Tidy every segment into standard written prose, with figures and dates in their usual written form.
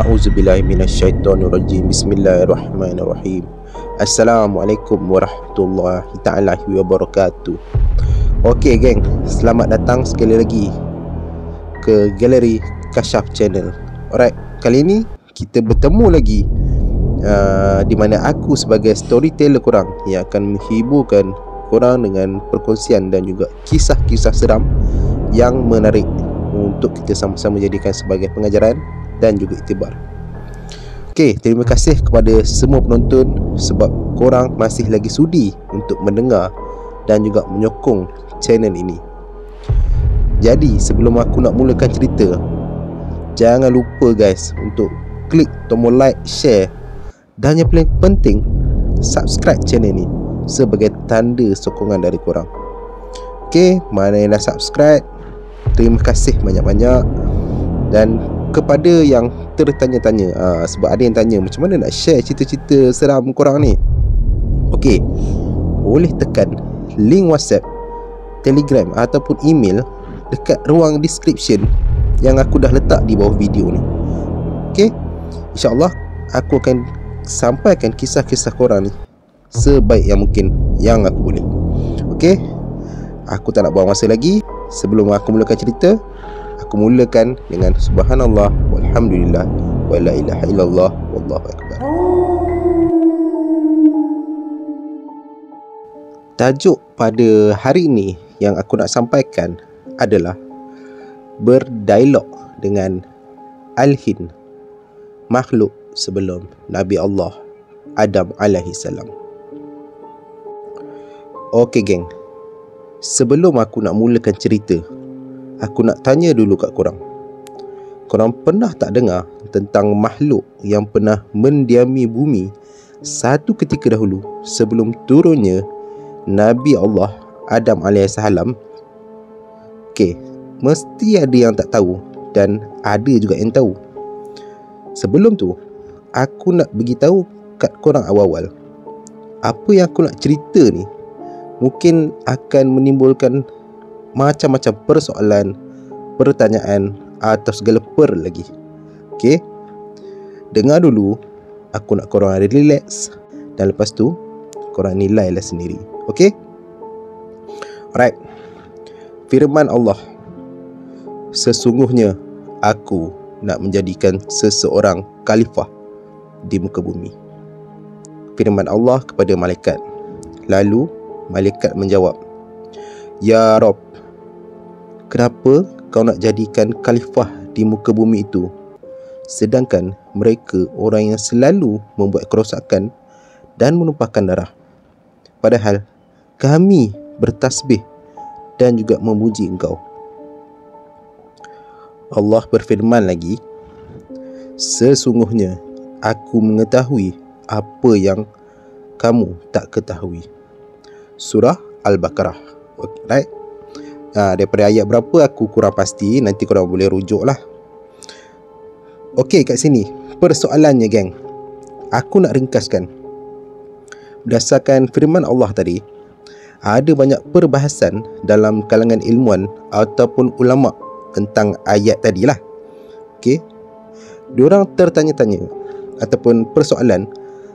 A'udzubillahi minasyaitonirrajim. Bismillahirrahmanirrahim. Assalamualaikum warahmatullahi ta'ala wabarakatuh. Okey geng, selamat datang sekali lagi ke Galeri Kashaf Channel. Alright, kali ini kita bertemu lagi di mana aku sebagai storyteller korang yang akan menghiburkan korang dengan perkongsian dan juga kisah-kisah seram yang menarik untuk kita sama-sama jadikan sebagai pengajaran dan juga iktibar. Okey, terima kasih kepada semua penonton sebab korang masih lagi sudi untuk mendengar dan juga menyokong channel ini. Jadi sebelum aku nak mulakan cerita, jangan lupa guys untuk klik tombol like, share dan yang paling penting subscribe channel ni sebagai tanda sokongan dari korang. Okey, mana yang dah subscribe, terima kasih banyak-banyak. Dan kepada yang tertanya-tanya, sebab ada yang tanya macam mana nak share cerita-cerita seram korang ni, okey, boleh tekan link WhatsApp, Telegram ataupun email dekat ruang description yang aku dah letak di bawah video ni. Okey, InsyaAllah aku akan sampaikan kisah-kisah korang ni sebaik yang mungkin yang aku boleh. Okey, aku tak nak buang masa lagi. Sebelum aku mulakan cerita, aku mulakan dengan subhanallah walhamdulillah wa la ilaha illallah wallahu akbar. Tajuk pada hari ini yang aku nak sampaikan adalah berdialog dengan Al-Jin, makhluk sebelum Nabi Allah Adam alaihi salam. Okey geng, sebelum aku nak mulakan cerita, aku nak tanya dulu kat korang. Korang pernah tak dengar tentang makhluk yang pernah mendiami bumi satu ketika dahulu sebelum turunnya Nabi Allah Adam AS? Okey, mesti ada yang tak tahu dan ada juga yang tahu. Sebelum tu, aku nak beritahu kat korang awal-awal, apa yang aku nak cerita ni mungkin akan menimbulkan macam-macam persoalan, pertanyaan atau segala lagi. Okey, dengar dulu. Aku nak korang relax dan lepas tu korang nilailah sendiri. Okey, alright. Firman Allah, sesungguhnya aku nak menjadikan seseorang khalifah di muka bumi. Firman Allah kepada malaikat. Lalu malaikat menjawab, Ya Rabb, kenapa kau nak jadikan khalifah di muka bumi itu, sedangkan mereka orang yang selalu membuat kerosakan dan menumpahkan darah, padahal kami bertasbih dan juga memuji engkau. Allah berfirman lagi, sesungguhnya aku mengetahui apa yang kamu tak ketahui. Surah Al-Baqarah. Right? Daripada ayat berapa aku kurang pasti, nanti korang boleh rujuk lah. Okey, kat sini persoalannya geng, aku nak ringkaskan. Berdasarkan firman Allah tadi, ada banyak perbahasan dalam kalangan ilmuwan ataupun ulama tentang ayat tadi lah. Okey, diorang tertanya-tanya ataupun persoalan,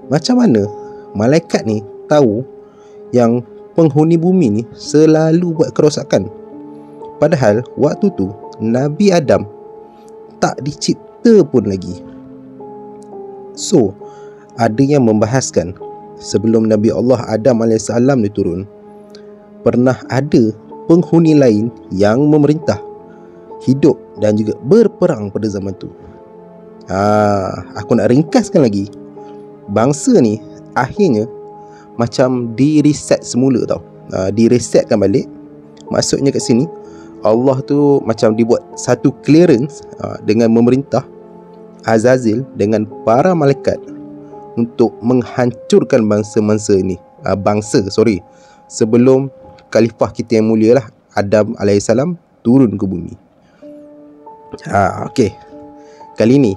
macam mana malaikat ni tahu yang penghuni bumi ni selalu buat kerosakan, padahal waktu tu Nabi Adam tak dicipta pun lagi. So, ada yang membahaskan sebelum Nabi Allah Adam AS ni turun, pernah ada penghuni lain yang memerintah, hidup dan juga berperang pada zaman tu. Aku nak ringkaskan lagi. Bangsa ni akhirnya macam di-reset semula tau. Di-resetkan balik. Maksudnya kat sini, Allah tu macam dibuat satu clearance dengan memerintah Azazil dengan para malaikat untuk menghancurkan bangsa-bangsa ni. Sebelum khalifah kita yang mulia lah, Adam AS turun ke bumi. Okey, kali ni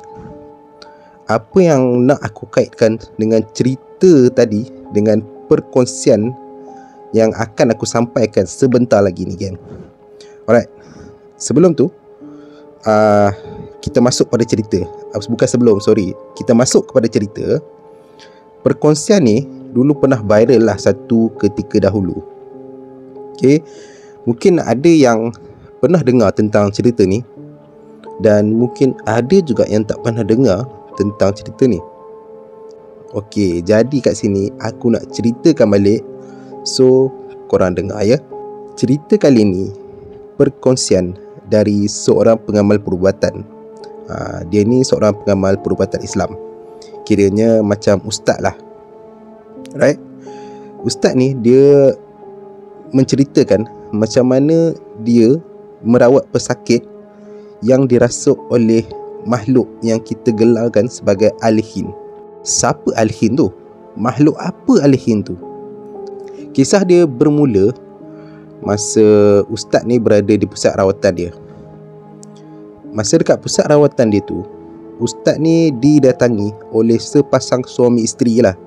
apa yang nak aku kaitkan dengan cerita tadi, dengan perkongsian yang akan aku sampaikan sebentar lagi ni geng. Alright, sebelum tu kita masuk pada cerita. Bukan sebelum, sorry. Kita masuk kepada cerita. Perkongsian ni dulu pernah viral lah satu ketika dahulu. Okay, mungkin ada yang pernah dengar tentang cerita ni, dan mungkin ada juga yang tak pernah dengar tentang cerita ni. Okey, jadi kat sini aku nak ceritakan balik. So, korang dengar ya. Cerita kali ni perkongsian dari seorang pengamal perubatan. Dia ni seorang pengamal perubatan Islam. Kiranya macam ustaz lah. Right? Ustaz ni dia menceritakan macam mana dia merawat pesakit yang dirasuk oleh makhluk yang kita gelarkan sebagai Al-Jin. Siapa Al-Jin tu? Makhluk apa Al-Jin tu? Kisah dia bermula masa ustaz ni berada di pusat rawatan dia. Masa dekat pusat rawatan dia tu, ustaz ni didatangi oleh sepasang suami isteri lah,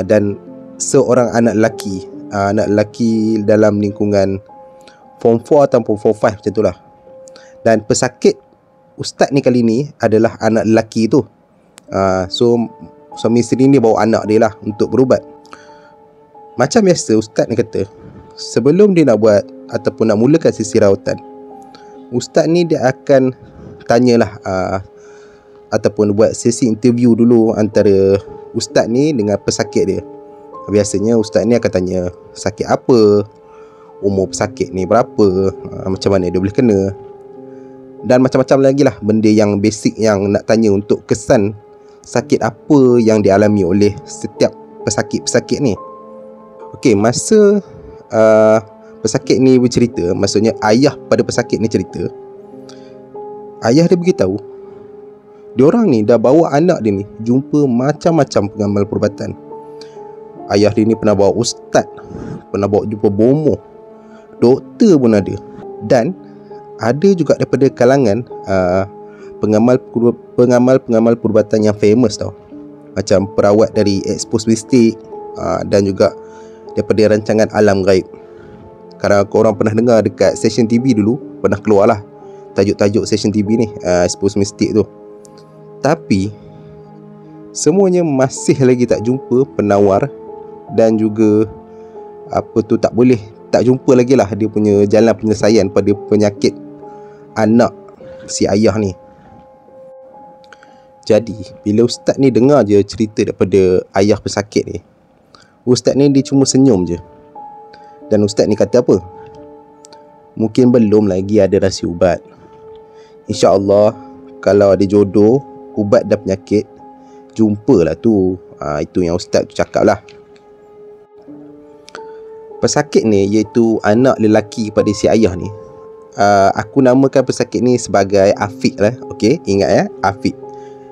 dan seorang anak lelaki. Anak lelaki dalam lingkungan Form 4 atau Form 5 macam tu lah. Dan pesakit ustaz ni kali ni adalah anak lelaki tu. So suami isteri ni bawa anak dia lah untuk berubat. Macam biasa ustaz ni kata, sebelum dia nak buat ataupun nak mulakan sesi rawatan, ustaz ni dia akan tanyalah ataupun buat sesi interview dulu antara ustaz ni dengan pesakit dia. Biasanya ustaz ni akan tanya sakit apa, umur pesakit ni berapa, macam mana dia boleh kena, dan macam-macam lagi lah benda yang basic yang nak tanya untuk kesan sakit apa yang dialami oleh setiap pesakit-pesakit ni. Okey, masa pesakit ni bercerita, maksudnya ayah pada pesakit ni cerita, ayah dia beritahu diorang ni dah bawa anak dia ni jumpa macam-macam pengamal perubatan. Ayah dia ni pernah bawa ustaz, pernah bawa jumpa bomoh, doktor pun ada, dan ada juga daripada kalangan pengamal perubatan yang famous tau, macam perawat dari Expose Mystic, dan juga daripada rancangan Alam Gaib. Kalau korang pernah dengar dekat stesen TV dulu, pernah keluar lah tajuk-tajuk stesen TV ni, Expose Mystic tu. Tapi semuanya masih lagi tak jumpa penawar, dan juga tak jumpa lagi lah dia punya jalan penyelesaian pada penyakit anak si ayah ni. Jadi bila ustaz ni dengar je cerita daripada ayah pesakit ni, ustaz ni dia cuma senyum je. Dan ustaz ni kata apa? Mungkin belum lagi ada rahsia ubat. InsyaAllah kalau ada jodoh, ubat dan penyakit, jumpalah tu. Itu yang ustaz tu cakap lah. Pesakit ni iaitu anak lelaki kepada si ayah ni, aku namakan pesakit ni sebagai Afiq lah. Okey, ingat ya, Afiq.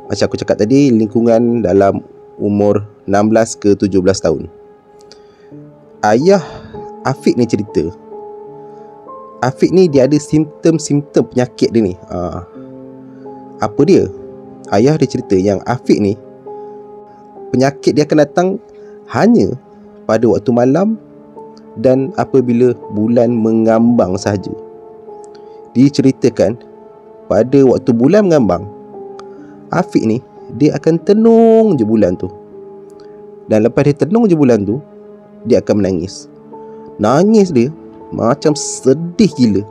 Macam aku cakap tadi, lingkungan dalam umur 16 ke 17 tahun. Ayah Afiq ni cerita, Afiq ni dia ada simptom-simptom penyakit dia ni. Apa dia? Ayah dia cerita yang Afiq ni penyakit dia akan datang hanya pada waktu malam dan apabila bulan mengambang sahaja. Diceritakan pada waktu bulan mengambang, Afiq ni dia akan tenung je bulan tu. Dan lepas dia tenung je bulan tu, dia akan menangis. Nangis dia macam sedih gila,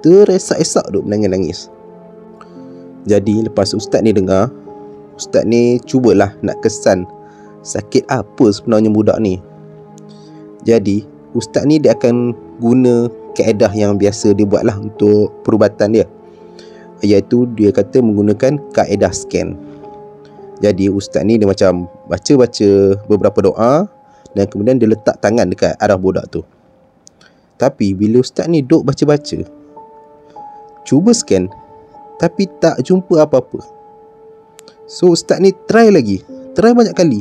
teresak-esak duk menangis-nangis. Jadi lepas ustaz ni dengar, ustaz ni cubalah nak kesan sakit apa sebenarnya budak ni. Jadi ustaz ni dia akan guna kaedah yang biasa dia buat lah untuk perubatan dia, iaitu dia kata menggunakan kaedah scan. Jadi ustaz ni dia macam baca-baca beberapa doa, dan kemudian dia letak tangan dekat arah budak tu. Tapi bila ustaz ni duk baca-baca, cuba scan, tapi tak jumpa apa-apa. So ustaz ni try banyak kali,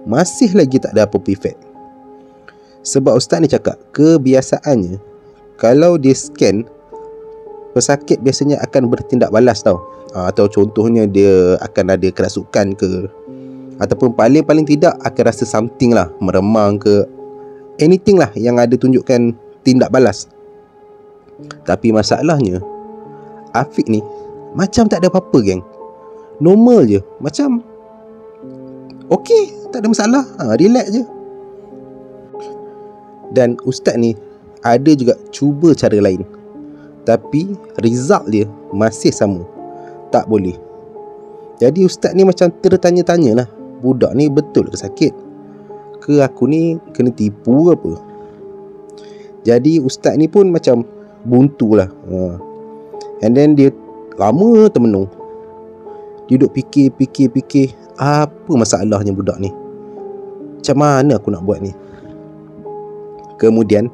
masih lagi tak ada apa-apa efek. Sebab ustaz ni cakap kebiasaannya kalau dia scan, pesakit biasanya akan bertindak balas tau. Atau contohnya dia akan ada kerasukan ke, ataupun paling tidak akan rasa something lah, meremang ke, anything lah yang ada tunjukkan tindak balas. Tapi masalahnya Afiq ni macam tak ada apa-apa geng. Normal je, macam okey, tak ada masalah, relax je. Dan ustaz ni ada juga cuba cara lain, tapi result dia masih sama, tak boleh. Jadi ustaz ni macam tertanya-tanya lah, budak ni betul ke sakit, ke aku ni kena tipu ke apa. Jadi ustaz ni pun macam buntu lah. And then dia lama termenung. Dia duduk fikir apa masalahnya budak ni, macam mana aku nak buat ni. Kemudian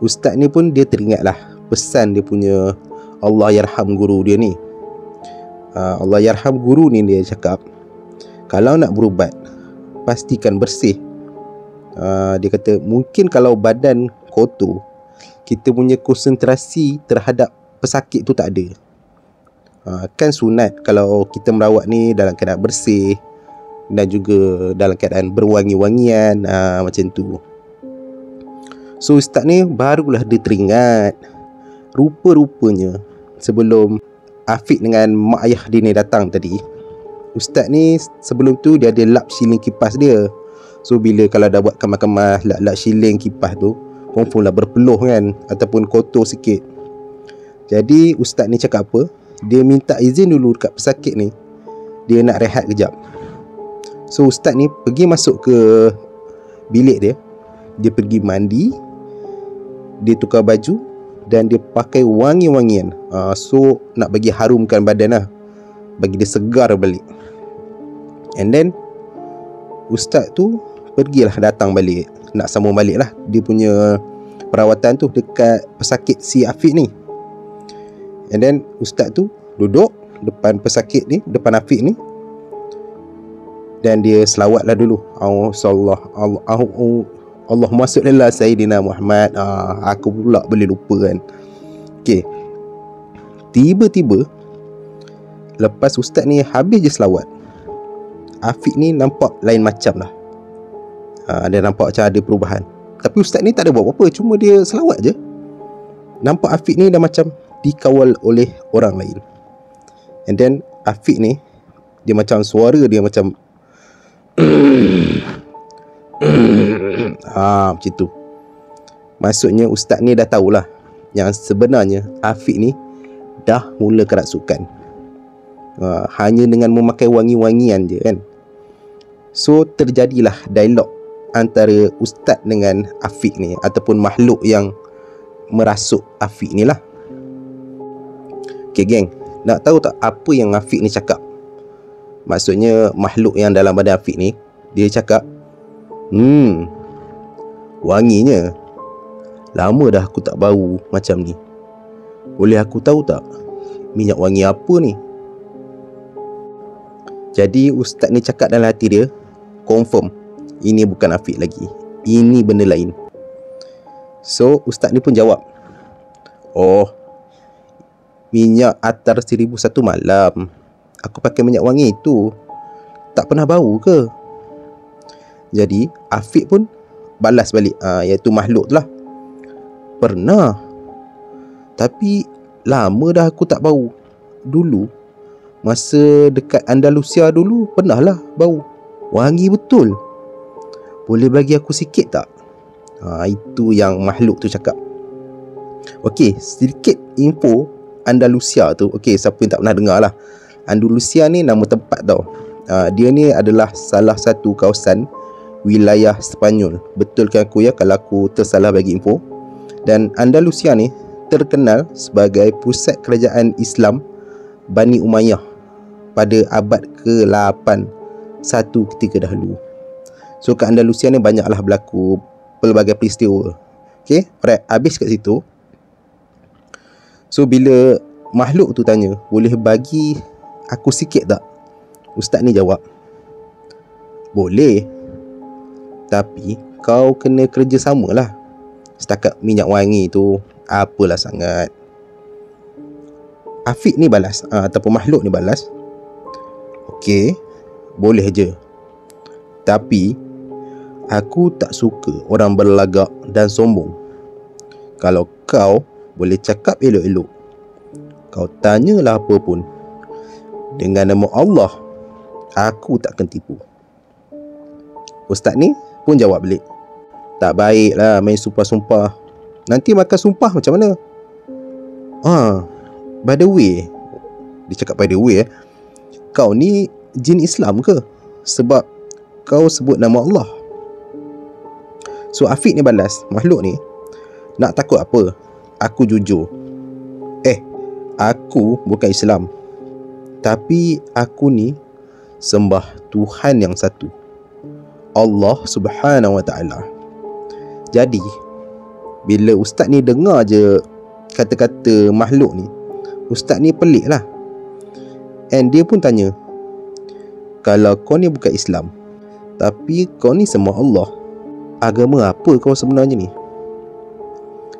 ustaz ni pun dia teringatlah pesan dia punya Allahyarham guru dia ni. Allahyarham guru ni dia cakap, kalau nak berubat pastikan bersih. Dia kata mungkin kalau badan kotor, kita punya konsentrasi terhadap pesakit tu tak ada. Kan sunat kalau kita merawat ni dalam keadaan bersih dan juga dalam keadaan berwangi-wangian, macam tu. So ustaz ni barulah dia teringat, rupa-rupanya sebelum Afiq dengan mak ayah dia ni datang tadi, ustaz ni sebelum tu dia ada lap siling kipas dia. So bila kalau dah buat kemas-kemas lap siling kipas tu, confirm lah berpeluh kan, ataupun kotor sikit. Jadi ustaz ni cakap apa, dia minta izin dulu dekat pesakit ni, dia nak rehat kejap. So ustaz ni pergi masuk ke bilik dia, dia pergi mandi, dia tukar baju dan dia pakai wangi-wangian. So nak bagi harumkan badan lah, bagi dia segar balik. And then ustaz tu pergilah datang balik, nak sambung balik lah dia punya perawatan tu dekat pesakit si Afiq ni. And then ustaz tu duduk depan pesakit ni, depan Afiq ni, dan dia selawat lah dulu. Allahumma salli ala Sayyidina Muhammad. Aku pula boleh lupa kan. Okay, tiba-tiba lepas ustaz ni habis je selawat, Afiq ni nampak lain macam lah. Dia nampak macam ada perubahan. Tapi ustaz ni tak ada buat apa-apa, cuma dia selawat je. Nampak Afiq ni dah macam dikawal oleh orang lain. And then Afiq ni, dia macam suara dia macam macam tu. Maksudnya ustaz ni dah tahulah yang sebenarnya Afiq ni dah mula kerasukan, hanya dengan memakai wangi-wangian je kan. So terjadilah dialog antara ustaz dengan Afiq ni, ataupun makhluk yang merasuk Afiq ni lah. Okay geng, nak tahu tak apa yang Afiq ni cakap? Maksudnya makhluk yang dalam badan Afiq ni, dia cakap, wanginya, lama dah aku tak bau macam ni. Boleh aku tahu tak minyak wangi apa ni? Jadi ustaz ni cakap dalam hati dia, confirm ini bukan Afiq lagi, ini benda lain. So ustaz ni pun jawab, oh, minyak atar 1001 malam. Aku pakai minyak wangi itu, tak pernah bau ke? Jadi Afiq pun balas balik, iaitu makhluk tu lah, pernah, tapi lama dah aku tak bau. Dulu masa dekat Andalusia dulu pernah lah bau, wangi betul. Boleh bagi aku sikit tak? Itu yang makhluk tu cakap. Okey, sedikit info Andalusia tu. Okey, siapa yang tak pernah dengar lah, Andalusia ni nama tempat tau. Dia ni adalah salah satu kawasan wilayah Sepanyol. Betulkan aku ya kalau aku tersalah bagi info. Dan Andalusia ni terkenal sebagai pusat kerajaan Islam Bani Umayyah pada abad ke-8 satu ketika dahulu. So kat Andalusia ni banyaklah berlaku pelbagai peristiwa. Okay, alright, habis kat situ. So bila makhluk tu tanya, boleh bagi aku sikit tak? Ustaz ni jawab, boleh, tapi kau kena kerja samalah. Setakat minyak wangi tu apalah sangat. Afiq ni balas, ataupun makhluk ni balas, okey, boleh je, tapi aku tak suka orang berlagak dan sombong. Kalau kau boleh cakap elok-elok, kau tanyalah apa pun, Dengan nama Allah, aku takkan tipu. Ustaz ni pun jawab balik, tak baik lah main sumpah-sumpah. Nanti makan sumpah macam mana? By the way, dia cakap by the way, kau ni jin Islam ke? Sebab kau sebut nama Allah. So Afiq ni balas, makhluk ni nak takut apa? Aku jujur. Aku bukan Islam, tapi aku ni sembah Tuhan yang satu, Allah Subhanahu Wa Ta'ala. Jadi bila ustaz ni dengar je kata-kata makhluk ni, ustaz ni pelik lah. And dia pun tanya, kalau kau ni bukan Islam, tapi kau ni sembah Allah, agama apa kau sebenarnya ni?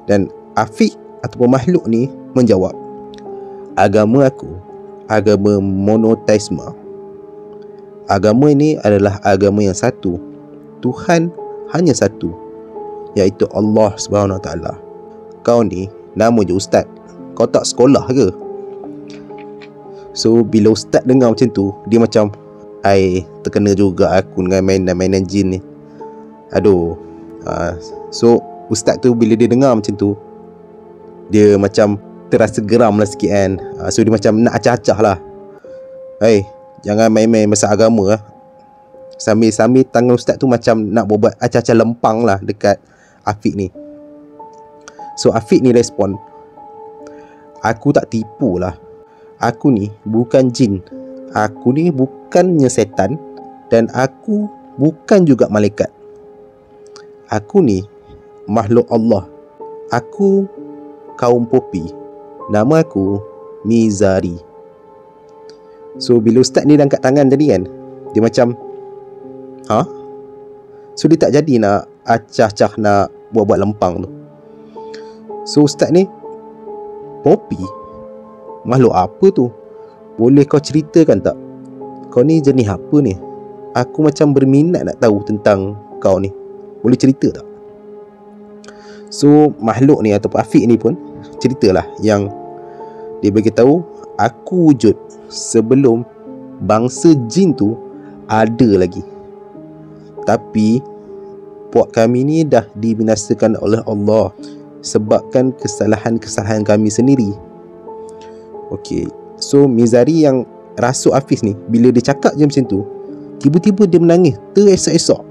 Dan Afiq ataupun makhluk ni menjawab, agama aku agama monoteisme. Agama ini adalah agama yang satu, Tuhan hanya satu, iaitu Allah Subhanahu Wa Ta'ala. Kau ni nama je ustaz, kau tak sekolah ke? So bila ustaz dengar macam tu, dia macam, terkena juga aku dengan mainan jin ni. Aduh. So ustaz tu bila dia dengar macam tu, dia macam terasa geram lah sikit kan. So dia macam nak acah-acah lah, jangan main-main pasal agama lah. Sambil tangan ustaz tu macam nak buat acah-acah lempang lah dekat Afiq ni. So Afiq ni respon, aku tak tipu lah. Aku ni bukan jin, aku ni bukannya setan, dan aku bukan juga malaikat. Aku ni makhluk Allah. Aku kaum Popi. Nama aku Mizari. So bila ustaz ni dah angkat tangan tadi kan, dia macam, So dia tak jadi nak acah-acah, nak buat-buat lempang tu. So ustaz ni, Popi? Makhluk apa tu? Boleh kau ceritakan tak? Kau ni jenis apa ni? Aku macam berminat nak tahu tentang kau ni. Boleh cerita tak? So makhluk ni ataupun Afiq ni pun ceritalah yang dia beritahu, aku wujud sebelum bangsa jin tu ada lagi. Tapi puak kami ni dah dibinasakan oleh Allah sebabkan kesalahan-kesalahan kami sendiri. Okey, so Mizari yang rasuk Hafiz ni, bila dia cakap je macam tu, tiba-tiba dia menangis teresak-esak.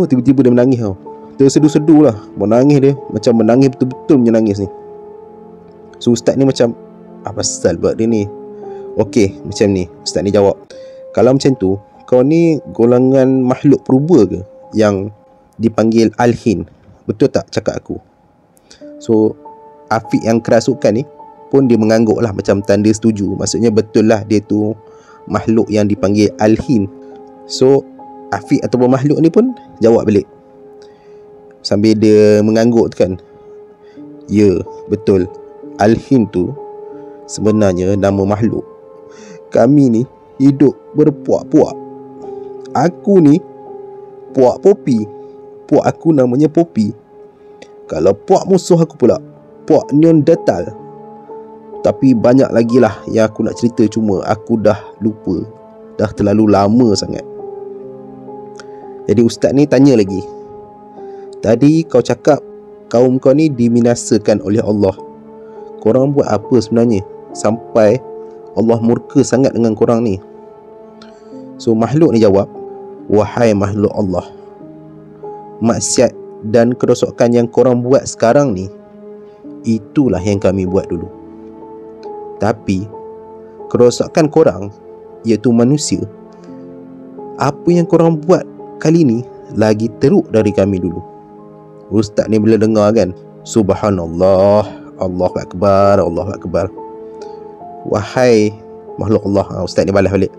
Tiba-tiba dia menangis tau. Tersedu-sedu lah, menangis dia. Macam menangis betul-betul punya nangis ni. So ustaz ni macam, apa pasal buat dia ni? Okey, macam ni ustaz ni jawab, kalau macam tu, kau ni golongan makhluk purba ke yang dipanggil Al-Hin? Betul tak cakap aku? So Afiq yang kerasukan ni pun dia mengangguk lah, macam tanda setuju. Maksudnya betul lah dia tu makhluk yang dipanggil Al-Hin. So Afiq ataupun makhluk ni pun jawab balik sambil dia mengangguk tu kan, ya betul, Al-Hin tu sebenarnya nama makhluk. Kami ni hidup berpuak-puak. Aku ni puak Popi. Puak aku namanya Popi. Kalau puak musuh aku pula, puak Neanderthal. Tapi banyak lagi lah yang aku nak cerita, cuma aku dah lupa. Dah terlalu lama sangat. Jadi ustaz ni tanya lagi, tadi kau cakap kaum kau ni diminasakan oleh Allah. Korang buat apa sebenarnya sampai Allah murka sangat dengan korang ni? So makhluk ni jawab, wahai makhluk Allah, maksiat dan kerosakan yang korang buat sekarang ni, itulah yang kami buat dulu. Tapi kerosakan korang, iaitu manusia, apa yang korang buat kali ni lagi teruk dari kami dulu. Ustaz ni bila dengar kan, subhanallah, Allahu Akbar, Allahu Akbar. Wahai makhluk Allah, ustaz ni balas balik,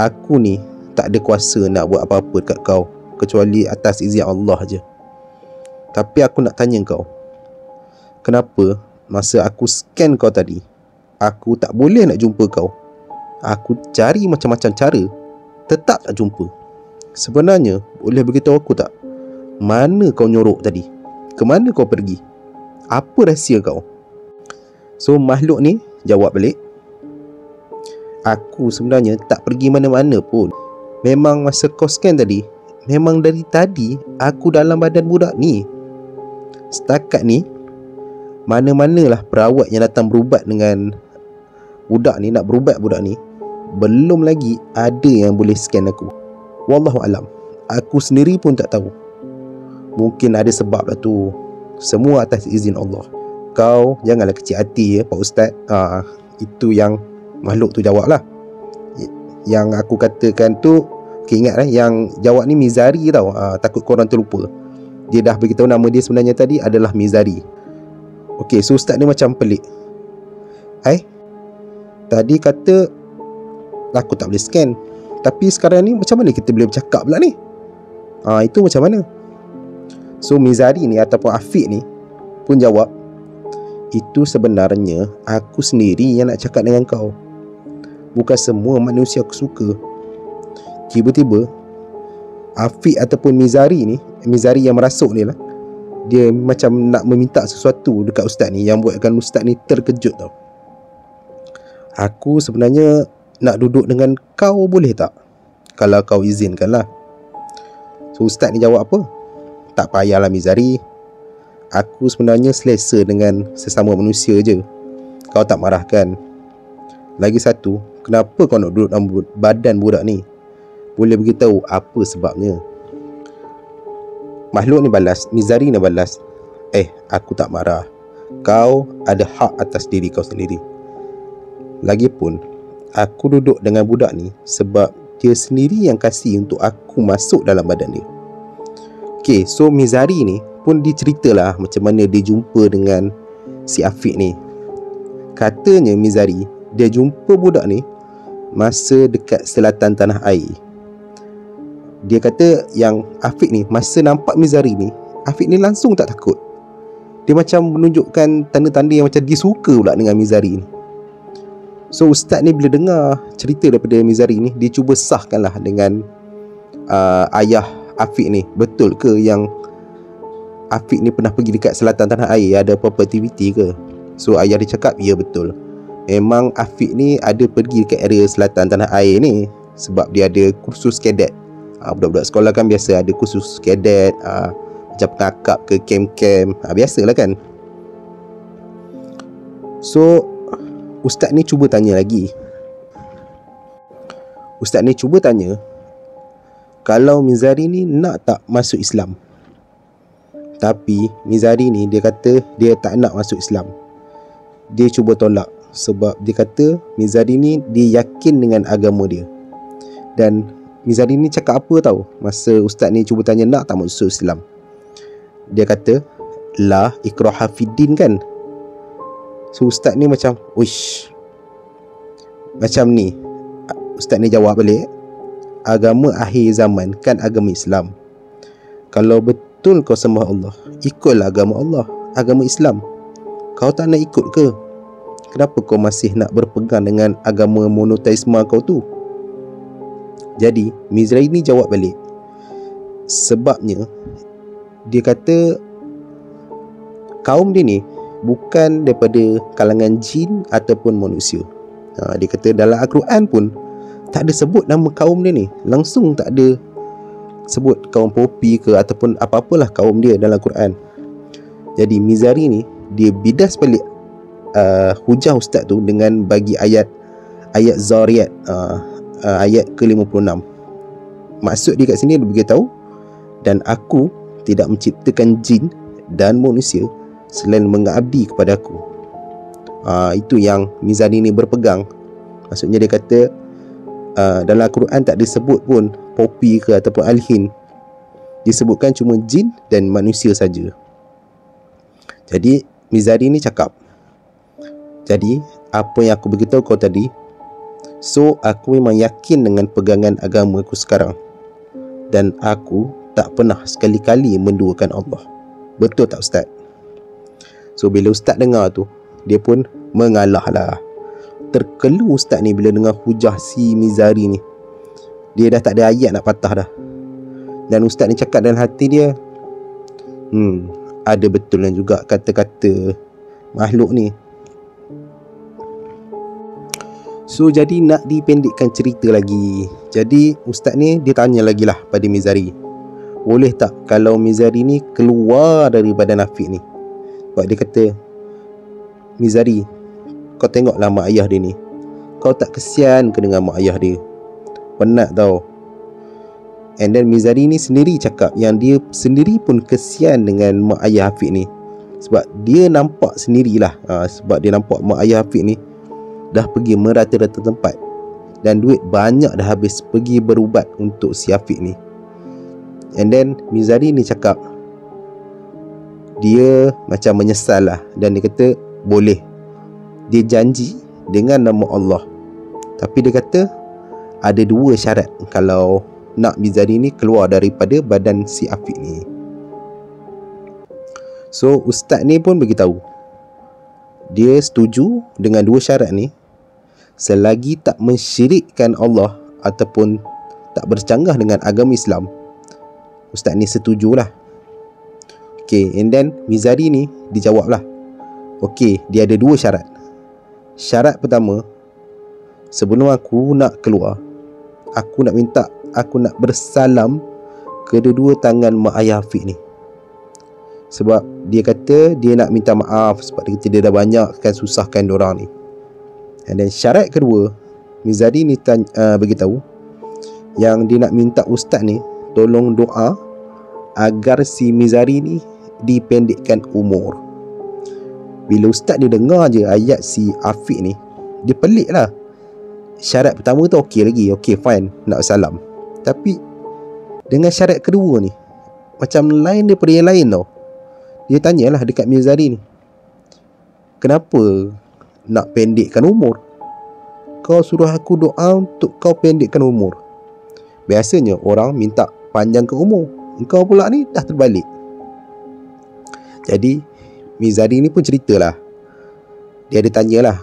aku ni tak ada kuasa nak buat apa-apa dekat kau kecuali atas izin Allah je. Tapi aku nak tanya kau, kenapa masa aku scan kau tadi, aku tak boleh nak jumpa kau? Aku cari macam-macam cara, tetap tak jumpa. Sebenarnya boleh beritahu aku tak, mana kau nyorok tadi? Ke mana kau pergi? Apa rahsia kau? So makhluk ni jawab balik, aku sebenarnya tak pergi mana-mana pun. Memang masa kau scan tadi, memang dari tadi aku dalam badan budak ni. Setakat ni, mana-manalah perawat yang datang berubat dengan budak ni, nak berubat budak ni, belum lagi ada yang boleh scan aku. Wallahualam, aku sendiri pun tak tahu. Mungkin ada sebab lah tu. Semua atas izin Allah. Kau janganlah kecil hati ya Pak Ustaz. Itu yang makhluk tu jawab lah. Yang aku katakan tu, ingat lah, yang jawab ni Mizari tau. Takut korang terlupa. Dia dah beritahu nama dia sebenarnya tadi adalah Mizari. Okay, so Ustaz ni macam pelik. Tadi kata aku tak boleh scan, tapi sekarang ni macam mana kita boleh bercakap pula ni? Itu macam mana? So Mizari ni ataupun Afiq ni pun jawab, itu sebenarnya aku sendiri yang nak cakap dengan kau. Bukan semua manusia aku suka. Tiba-tiba Afiq ataupun Mizari ni, Mizari yang merasuk ni lah, dia macam nak meminta sesuatu dekat Ustaz ni, yang buatkan Ustaz ni terkejut tau. Aku sebenarnya nak duduk dengan kau, boleh tak? Kalau kau izinkan lah. So Ustaz ni jawab apa? Tak payahlah Mizari, aku sebenarnya selesa dengan sesama manusia je. Kau tak marah kan? Lagi satu, kenapa kau nak duduk dalam badan budak ni? Boleh beritahu apa sebabnya? Makhluk ni balas, Mizari ni balas, aku tak marah. Kau ada hak atas diri kau sendiri. Lagipun, aku duduk dengan budak ni sebab dia sendiri yang kasih untuk aku masuk dalam badan dia. Okay, so Mizari ni pun diceritalah macam mana dia jumpa dengan si Afiq ni. Katanya Mizari, dia jumpa budak ni masa dekat selatan tanah air. Dia kata yang Afiq ni, masa nampak Mizari ni, Afiq ni langsung tak takut. Dia macam menunjukkan tanda-tanda yang macam dia suka pula dengan Mizari ni. So Ustaz ni bila dengar cerita daripada Mizari ni, dia cuba sahkanlah dengan ayah Afiq ni. Betul ke yang Afiq ni pernah pergi dekat selatan tanah air, ada apa-apa aktiviti ke? So ayah dia cakap, ya betul, memang Afiq ni ada pergi dekat area selatan tanah air ni sebab dia ada kursus kadet. Budak-budak sekolah kan biasa ada kursus kadet, macam pengakap ke camp-camp, biasalah kan. So Ustaz ni cuba tanya lagi. Ustaz ni cuba tanya, kalau Mizari ni nak tak masuk Islam? Tapi Mizari ni dia kata dia tak nak masuk Islam. Dia cuba tolak sebab dia kata Mizari ni dia yakin dengan agama dia. Dan Mizari ni cakap apa tahu masa Ustaz ni cuba tanya nak tak masuk Islam? Dia kata, la ikraha fiddin kan. So Ustaz ni macam, uish, macam ni. Ustaz ni jawab balik, agama akhir zaman kan agama Islam. Kalau betul kau sembah Allah, ikutlah agama Allah, agama Islam. Kau tak nak ikut ke? Kenapa kau masih nak berpegang dengan agama monoteisme kau tu? Jadi Mizrahi ni jawab balik, sebabnya dia kata kaum dia ni bukan daripada kalangan jin ataupun manusia. Dia kata dalam Al-Quran pun tak ada sebut nama kaum dia ni. Langsung tak ada sebut kaum Popi ke ataupun apa-apalah kaum dia dalam Al-Quran. Jadi Mizari ni dia bidas balik hujah Ustaz tu dengan bagi ayat Zariyat, ayat ke-56. Maksud dia kat sini dia beritahu, dan aku tidak menciptakan jin dan manusia selain mengabdi kepada aku. Itu yang Mizari ni berpegang. Maksudnya dia kata dalam Al-Quran tak disebut pun Popi ke ataupun Al-Hin. Disebutkan cuma jin dan manusia saja. Jadi Mizari ni cakap, jadi apa yang aku beritahu kau tadi, so aku memang yakin dengan pegangan agama aku sekarang, dan aku tak pernah sekali-kali menduakan Allah. Betul tak Ustaz? So bila Ustaz dengar tu, dia pun mengalah lah. Terkelu Ustaz ni bila dengar hujah si Mizari ni. Dia dah tak ada ayat nak patah dah. Dan Ustaz ni cakap dalam hati dia, ada betulnya juga kata-kata makhluk ni. So jadi nak dipendekkan cerita lagi, jadi ustaz ni dia tanya lagi lah pada Mizari, boleh tak kalau Mizari ni keluar dari badan Afiq ni? Sebab dia kata, Mizari, kau tengoklah mak ayah dia ni, kau tak kesian ke dengan mak ayah dia? Penat tau. And then Mizari ni sendiri cakap yang dia sendiri pun kesian dengan mak ayah Afiq ni. Sebab dia nampak sendirilah, sebab dia nampak mak ayah Afiq ni dah pergi merata-rata tempat, dan duit banyak dah habis pergi berubat untuk si Afiq ni. And then Mizari ni cakap dia macam menyesal lah, dan dia kata boleh, dia janji dengan nama Allah. Tapi dia kata ada 2 syarat kalau nak Mizari ni keluar daripada badan si Afiq ni. So ustaz ni pun beritahu dia setuju dengan 2 syarat ni selagi tak mensyirikkan Allah ataupun tak bercanggah dengan agama Islam. Ustaz ni setujulah. Okay, and then Mizari ni dijawab lah, okay, dia ada 2 syarat. Syarat pertama, sebelum aku nak keluar, aku nak bersalam kedua-dua tangan mak ayah Afiq ni. Sebab dia kata dia nak minta maaf sebab dia kata dia dah banyak kan susahkan diorang ni. And then syarat kedua, Mizari ni beritahu yang dia nak minta ustaz ni tolong doa agar si Mizari ni dipendekkan umur. Bila ustaz ni dengar je ayat si Afiq ni, dia pelik lah. Syarat pertama tu okey lagi, okey fine, nak salam. Tapi dengan syarat kedua ni macam lain daripada yang lain tau. Dia tanyalah dekat Mizari ni, kenapa nak pendekkan umur? Kau suruh aku doa untuk kau pendekkan umur. Biasanya orang minta panjangkan umur, engkau pula ni dah terbalik. Jadi Mizari ni pun ceritalah, dia ada tanyalah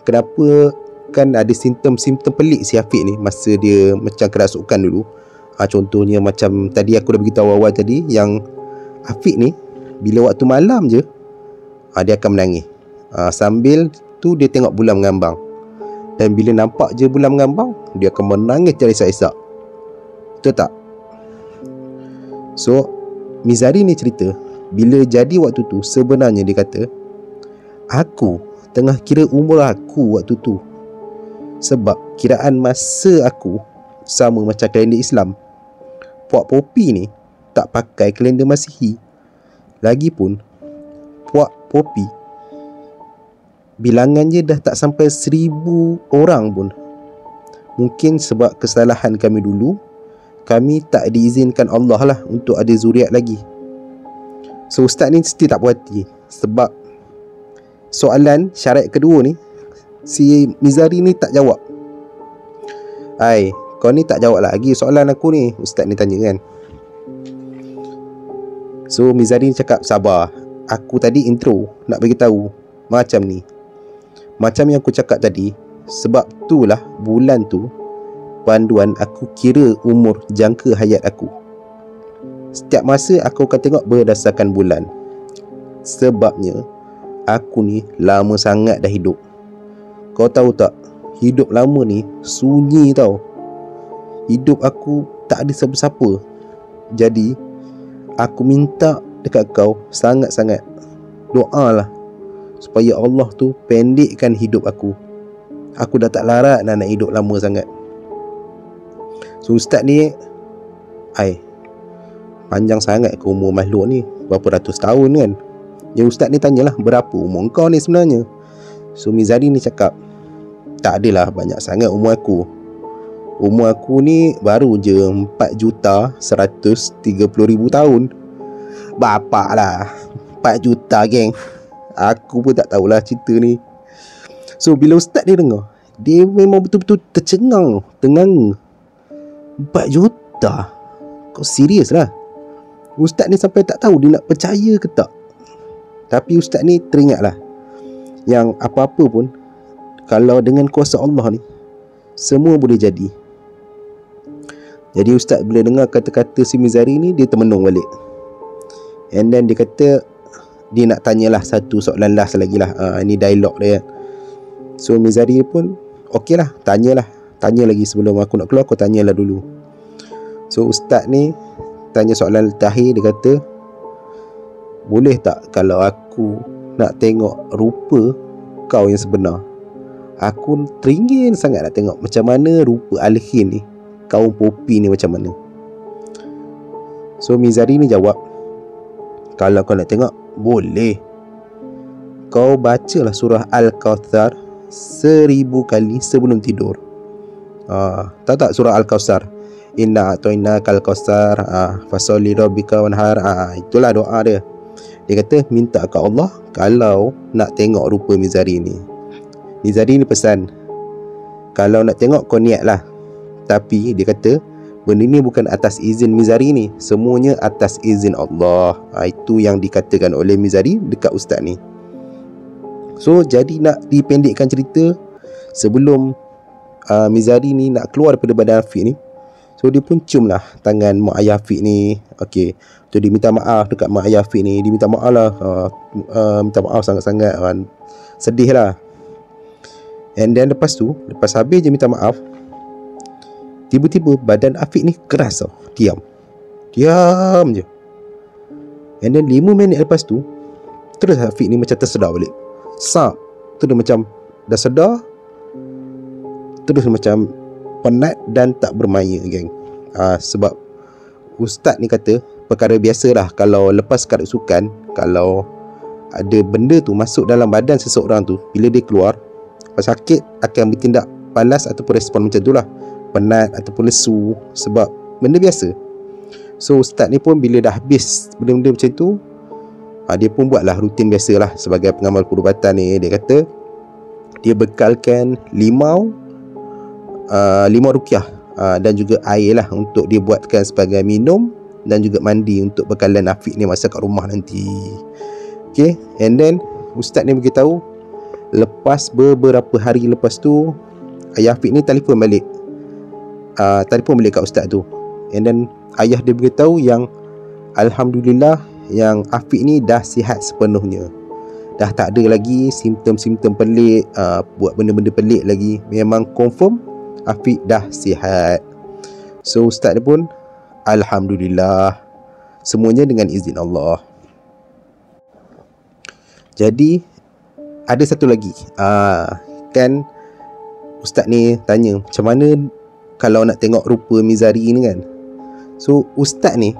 kenapa, kan ada simptom-simptom pelik si Afiq ni masa dia macam kerasukan dulu. Contohnya macam tadi aku dah beritahu awal tadi, yang Afiq ni bila waktu malam je dia akan menangis. Sambil tu dia tengok bulan mengambang, dan bila nampak je bulan mengambang, dia akan menangis terisak-isak. Betul tak? So Mizari ni cerita, bila jadi waktu tu sebenarnya dia kata, aku tengah kira umur aku waktu tu, sebab kiraan masa aku sama macam kalender Islam. Puak Popi ni tak pakai kalender Masihi. Lagipun Puak Popi bilangannya dah tak sampai 1000 orang pun. Mungkin sebab kesalahan kami dulu, kami tak diizinkan Allah lah untuk ada zuriat lagi. So ustaz ni mesti tak puas hati, sebab soalan syarat kedua ni si Mizari ni tak jawab. Kau ni tak jawab lagi soalan aku ni, ustaz ni tanya kan. So Mizari ni cakap, sabar, aku tadi intro nak bagi tahu macam ni, macam yang aku cakap tadi. Sebab itulah bulan tu panduan aku kira umur jangka hayat aku. Setiap masa aku akan tengok berdasarkan bulan. Sebabnya aku ni lama sangat dah hidup. Kau tahu tak, hidup lama ni sunyi tau. Hidup aku tak ada siapa-siapa. Jadi aku minta dekat kau sangat-sangat, doalah supaya Allah tu pendekkan hidup aku. Aku dah tak larat nak hidup lama sangat. So ustaz ni panjang sangat ke umur makhluk ni, berapa ratus tahun kan. Yang ustaz ni tanyalah, berapa umur kau ni sebenarnya? So Mizari ni cakap, tak adalah banyak sangat umur aku. Umur aku ni baru je 4,130,000 tahun. Bapak lah, 4 juta geng. Aku pun tak tahulah cerita ni. So bila ustaz ni dengar, dia memang betul-betul tercengang, tengang. 4 juta? Kau serius lah? Ustaz ni sampai tak tahu dia nak percaya ke tak. Tapi ustaz ni teringatlah yang apa-apa pun, kalau dengan kuasa Allah ni, semua boleh jadi. Jadi ustaz bila dengar kata-kata si Mizari ni, dia termenung balik. And then dia kata dia nak tanyalah satu soalan last lagi lah. Ini dialog dia. So Mizari pun okey lah, tanya lagi sebelum aku nak keluar, aku tanyalah dulu. So ustaz ni tanya soalan terakhir, dia kata, boleh tak kalau aku nak tengok rupa kau yang sebenar? Aku teringin sangat nak tengok macam mana rupa Al-Hin ni, kaum Popi ni macam mana. So Mizari ni jawab, kalau kau nak tengok, boleh. Kau bacalah surah Al-Kautsar 1000 kali sebelum tidur. Tahu tak surah Al-Kautsar? Inna a'tainakal kautsar, fasolli rabbika wanhar. Itulah doa dia. Dia kata minta ke Allah kalau nak tengok rupa Mizari ni. Mizari ni pesan, kalau nak tengok kau niat lah. Tapi dia kata benda ni bukan atas izin Mizari ni, semuanya atas izin Allah. Itu yang dikatakan oleh Mizari dekat ustaz ni. So jadi nak dipendekkan cerita, sebelum Mizari ni nak keluar daripada badan Afiq ni, so dia pun cium lah tangan mak ayah Afiq ni. Okay, so dia minta maaf dekat mak ayah Afiq ni. Dia minta maaf lah, minta maaf sangat-sangat, sedih lah. And then lepas tu, lepas habis je minta maaf, tiba-tiba badan Afiq ni keras tau. Diam je. And then 5 minit lepas tu, terus Afiq ni macam tersedar balik. Terus macam dah sedar, terus macam penat dan tak bermaya, geng. Sebab ustaz ni kata perkara biasalah kalau lepas kerasukan, kalau ada benda tu masuk dalam badan seseorang tu, bila dia keluar, sakit akan bertindak panas ataupun respon macam tu lah, penat ataupun lesu, sebab benda biasa. So ustaz ni pun bila dah habis benda-benda macam tu, dia pun buatlah rutin biasalah sebagai pengamal perubatan ni. Dia kata dia bekalkan limau ruqyah dan juga air lah untuk dia buatkan sebagai minum dan juga mandi untuk bekalan Afiq ni masa kat rumah nanti. Okay, and then ustaz ni beritahu, lepas beberapa hari lepas tu, ayah Afiq ni telefon balik kat ustaz tu. And then ayah dia beritahu yang alhamdulillah yang Afiq ni dah sihat sepenuhnya. Dah tak ada lagi simptom-simptom pelik, buat benda-benda pelik lagi. Memang confirm Afiq dah sihat. So ustaz dia pun alhamdulillah, semuanya dengan izin Allah. Jadi ada satu lagi, kan ustaz ni tanya macam mana kalau nak tengok rupa Mizari ni kan. So ustaz ni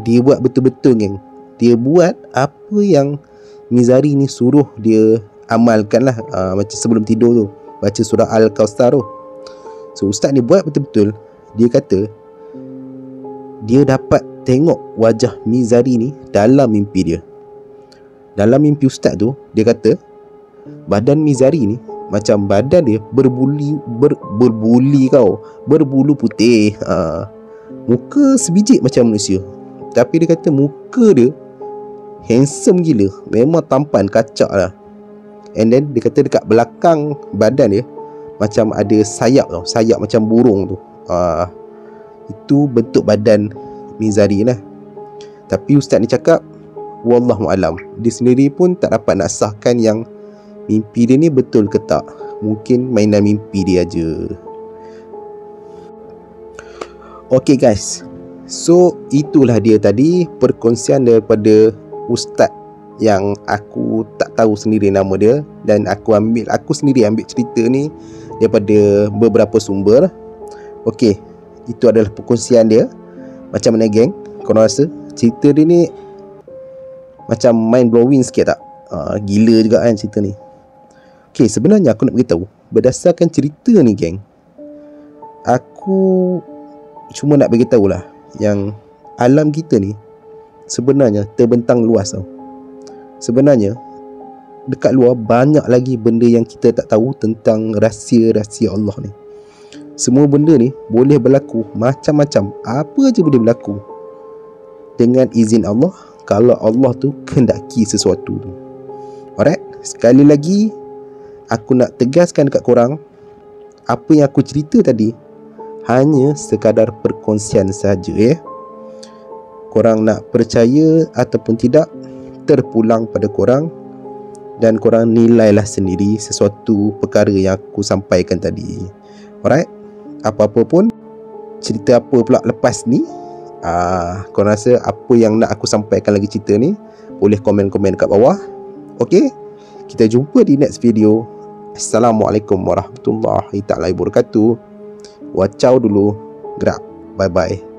dia buat betul-betul, geng. Dia buat apa yang Mizari ni suruh dia amalkan lah. Macam sebelum tidur tu, baca surah Al-Kautsar tu. So ustaz ni buat betul-betul. Dia kata dia dapat tengok wajah Mizari ni dalam mimpi dia. Dalam mimpi ustaz tu, dia kata badan Mizari ni macam badan dia berbulu putih. Muka sebiji macam manusia, tapi dia kata muka dia handsome gila, memang tampan kacak lah. And then dia kata dekat belakang badan dia macam ada sayap tau, sayap macam burung tu. Itu bentuk badan Mizari lah. Tapi ustaz ni cakap wallahualam, dia sendiri pun tak dapat nak sahkan yang mimpi dia ni betul ke tak. Mungkin mainan mimpi dia je. Okay guys, so itulah dia tadi perkongsian daripada ustaz yang aku tak tahu sendiri nama dia, dan aku sendiri ambil cerita ni daripada beberapa sumber. Okay, itu adalah perkongsian dia. Macam mana geng, korang rasa cerita dia ni macam mind blowing sikit tak? Gila juga kan cerita ni. Okay, sebenarnya aku nak beritahu, berdasarkan cerita ni geng, aku cuma nak beritahu lah yang alam kita ni sebenarnya terbentang luas tau. Sebenarnya dekat luar banyak lagi benda yang kita tak tahu tentang rahsia-rahsia Allah ni. Semua benda ni boleh berlaku macam-macam, apa je boleh berlaku dengan izin Allah, kalau Allah tu kehendaki sesuatu tu. Alright, sekali lagi aku nak tegaskan dekat korang, apa yang aku cerita tadi hanya sekadar perkongsian saja ya. Korang nak percaya ataupun tidak terpulang pada korang. dan korang nilailah sendiri sesuatu perkara yang aku sampaikan tadi. Alright, apa-apa pun, cerita apa pula lepas ni, korang rasa apa yang nak aku sampaikan lagi cerita ni, boleh komen-komen kat bawah. Okay, kita jumpa di next video. Assalamualaikum warahmatullahi taala wabarakatuh. Wacau dulu, gerak, bye bye.